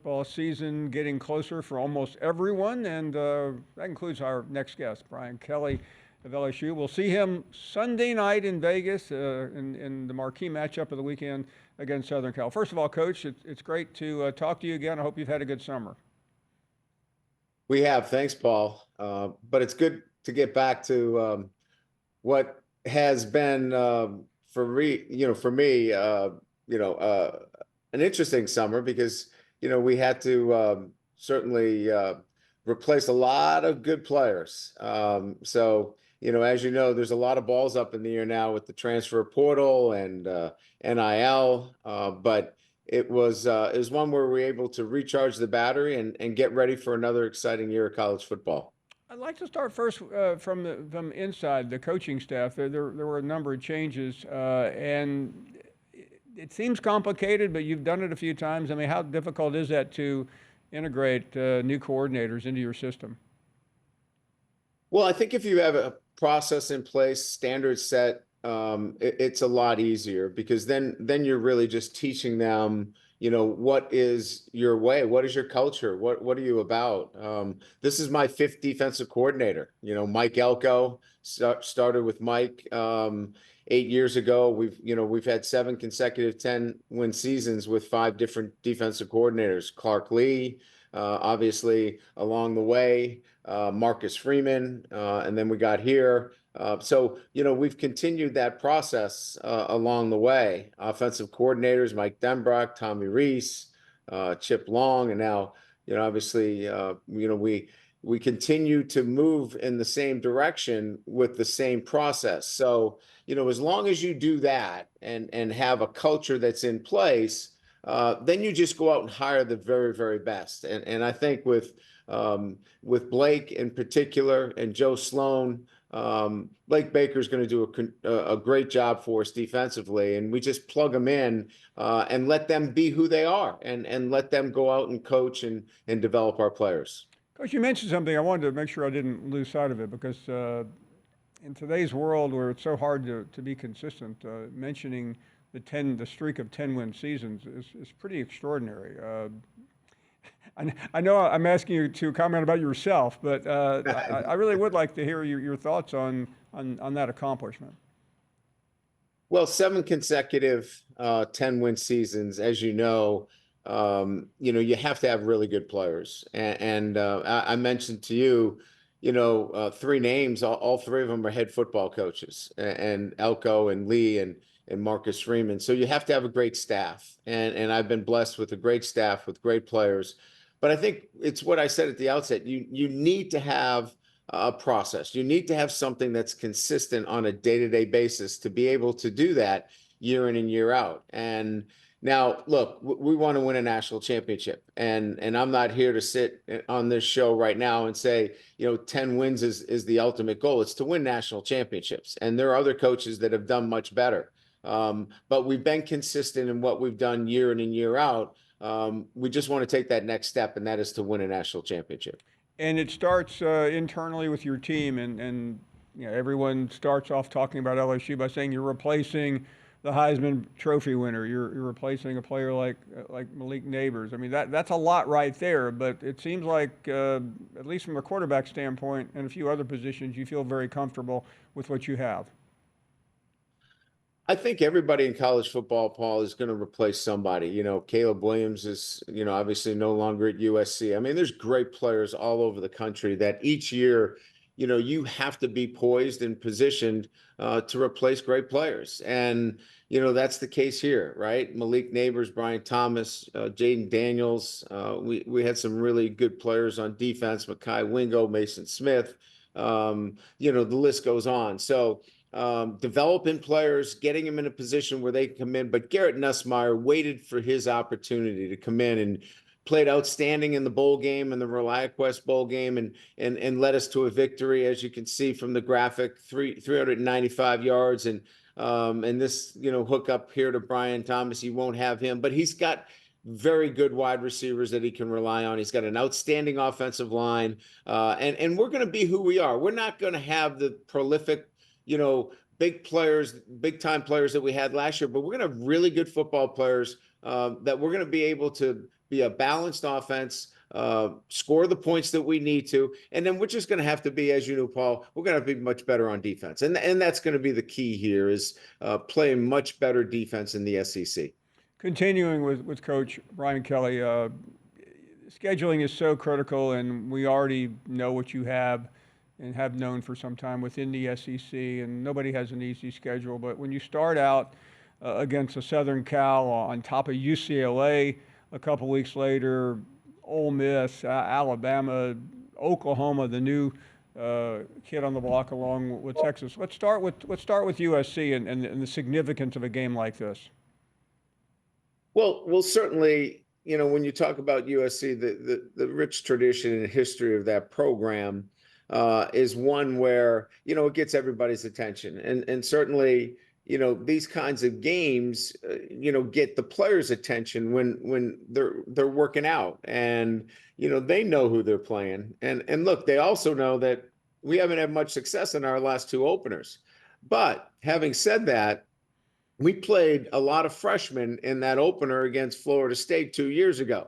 football season getting closer for almost everyone, and that includes our next guest, Brian Kelly of LSU. We'll see him Sunday night in Vegas in the marquee matchup of the weekend against Southern Cal. First of all, Coach, it's great to talk to you again. I hope you've had a good summer. We have, thanks, Paul. But it's good to get back to what has been for me, an interesting summer because we had to certainly replace a lot of good players. So as you know, there's a lot of balls up in the air now with the transfer portal and NIL, but it was one where we were able to recharge the battery and get ready for another exciting year of college football. I'd like to start first from inside the coaching staff. There were a number of changes, and it seems complicated, but you've done it a few times. I mean, how difficult is that to integrate new coordinators into your system? Well, I think if you have a process in place, standards set, it's a lot easier because then you're really just teaching them, what is your way? What is your culture? What are you about? This is my fifth defensive coordinator. Mike Elko started with Mike 8 years ago. We've had 7 consecutive 10-win seasons with 5 different defensive coordinators. Clark Lee, obviously along the way, Marcus Freeman, and then we got here. So we've continued that process along the way. Offensive coordinators, Mike Denbrock, Tommy Rees, Chip Long, and now, obviously, we continue to move in the same direction with the same process. So, as long as you do that and have a culture that's in place, then you just go out and hire the very, very best. And I think with Blake in particular and Joe Sloan, Blake Baker's going to do a great job for us defensively, and we just plug them in and let them be who they are, and let them go out and coach and develop our players. Coach, you mentioned something. I wanted to make sure I didn't lose sight of it because in today's world where it's so hard to be consistent, mentioning the streak of 10-win seasons is pretty extraordinary. I know I'm asking you to comment about yourself, but I really would like to hear your thoughts on that accomplishment. Well, 7 consecutive 10-win seasons, as you know, you have to have really good players. And I mentioned to you, 3 names. All 3 of them are head football coaches, and Elko and Lee and Marcus Freeman. So you have to have a great staff, and I've been blessed with a great staff with great players. But I think it's what I said at the outset. You need to have a process. You need to have something that's consistent on a day-to-day basis to be able to do that year in and year out. And now, look, we want to win a national championship, and I'm not here to sit on this show right now and say, 10 wins is the ultimate goal. It's to win national championships, and there are other coaches that have done much better. But we've been consistent in what we've done year in and year out. We just want to take that next step, and that is to win a national championship. And it starts internally with your team, and everyone starts off talking about LSU by saying you're replacing the Heisman Trophy winner. You're replacing a player like Malik Nabers. I mean, that's a lot right there. But it seems like, at least from a quarterback standpoint and a few other positions, you feel very comfortable with what you have. I think everybody in college football, Paul, is going to replace somebody. Caleb Williams is, obviously no longer at USC. I mean, there's great players all over the country that each year, you have to be poised and positioned to replace great players. And, that's the case here, right? Malik Nabers, Brian Thomas, Jayden Daniels. We had some really good players on defense, Mekhi Wingo, Mason Smith. The list goes on. So, developing players, getting them in a position where they can come in. But Garrett Nussmeier waited for his opportunity to come in and played outstanding in the bowl game and the ReliaQuest bowl game and led us to a victory, as you can see from the graphic, 395 yards. And this, hook up here to Brian Thomas, you won't have him, but he's got very good wide receivers that he can rely on. He's got an outstanding offensive line. And we're going to be who we are. We're not going to have the prolific, big players, big time players that we had last year, but we're going to have really good football players that we're going to be able to be a balanced offense, score the points that we need to, and then we're just going to have to be, as you know, Paul, we're going to have to be much better on defense, and that's going to be the key here is playing much better defense in the SEC. Continuing with Coach Brian Kelly, scheduling is so critical, and we already know what you have and have known for some time within the SEC, and nobody has an easy schedule. But when you start out against a Southern Cal on top of UCLA, a couple weeks later, Ole Miss, Alabama, Oklahoma, the new kid on the block along with Texas. Let's start with USC and the significance of a game like this. Well, certainly, when you talk about USC, the rich tradition and history of that program is one where, it gets everybody's attention. And certainly, these kinds of games, get the players' attention when they're working out and, they know who they're playing. And look, they also know that we haven't had much success in our last two openers. But having said that, we played a lot of freshmen in that opener against Florida State 2 years ago.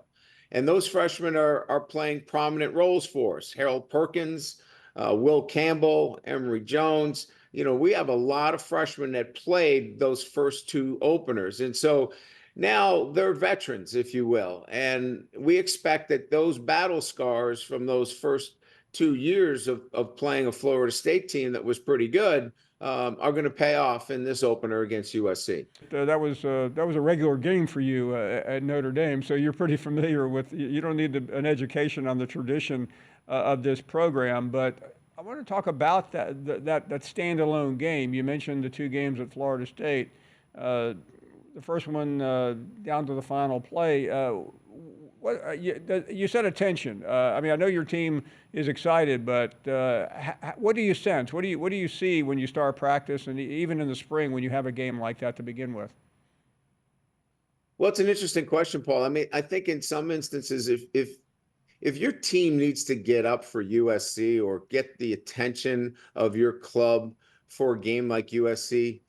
And those freshmen are playing prominent roles for us. Harold Perkins, Will Campbell, Emory Jones. We have a lot of freshmen that played those first two openers. And so now they're veterans, if you will. And we expect that those battle scars from those first 2 years of playing a Florida State team that was pretty good are going to pay off in this opener against USC. That was a regular game for you at Notre Dame, so you're pretty familiar with. You don't need an education on the tradition of this program, but I want to talk about that standalone game. You mentioned the two games at Florida State. The first one down to the final play. You said attention. I know your team is excited, but what do you sense? What do you see when you start practice, and even in the spring when you have a game like that to begin with? Well, it's an interesting question, Paul. I think in some instances, if your team needs to get up for USC or get the attention of your club for a game like USC,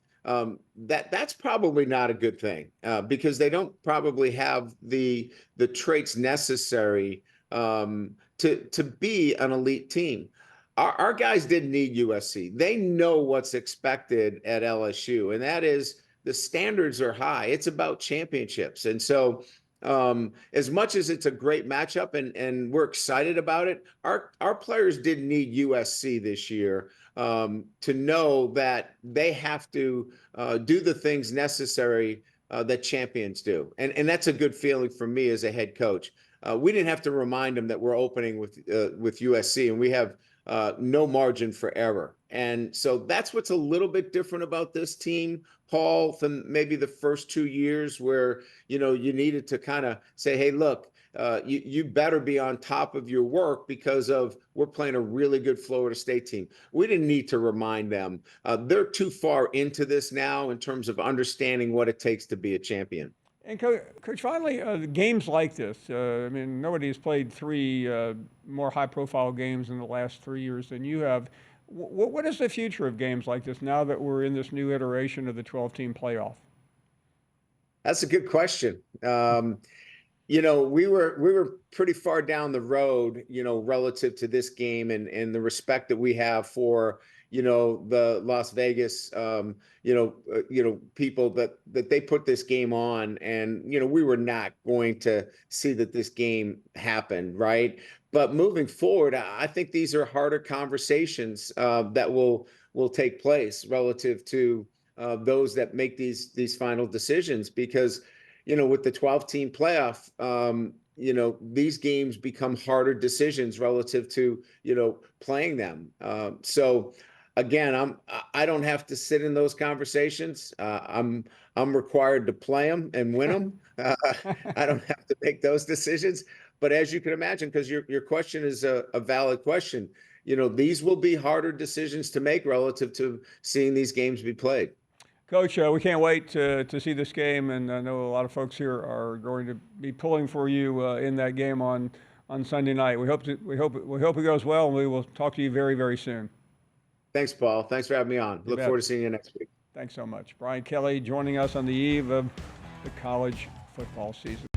that's probably not a good thing because they don't probably have the traits necessary to be an elite team. Our guys didn't need USC. They know what's expected at LSU, and that is the standards are high. It's about championships. And so as much as it's a great matchup and we're excited about it, our players didn't need USC this year to know that they have to do the things necessary that champions do. And that's a good feeling for me as a head coach. We didn't have to remind them that we're opening with USC, and we have no margin for error. And so that's what's a little bit different about this team, Paul, than maybe the first 2 years where, you needed to kind of say, hey, look, you better be on top of your work because we're playing a really good Florida State team. We didn't need to remind them. They're too far into this now in terms of understanding what it takes to be a champion. And Coach, finally, games like this, nobody's played three more high-profile games in the last 3 years than you have. What is the future of games like this now that we're in this new iteration of the 12-team playoff? That's a good question. We were pretty far down the road, relative to this game and the respect that we have for, the Las Vegas, people that they put this game on, and, we were not going to see that this game happened, right? But moving forward, I think these are harder conversations that will take place relative to those that make these final decisions, because, with the 12-team playoff, these games become harder decisions relative to, playing them. So again, I don't have to sit in those conversations. I'm required to play them and win them. I don't have to make those decisions. But as you can imagine, because your question is a valid question, these will be harder decisions to make relative to seeing these games be played. Coach, we can't wait to see this game, and I know a lot of folks here are going to be pulling for you in that game on Sunday night. We hope it goes well, and we will talk to you very, very soon. Thanks, Paul. Thanks for having me on. Look forward to seeing you next week. Thanks so much. Brian Kelly joining us on the eve of the college football season.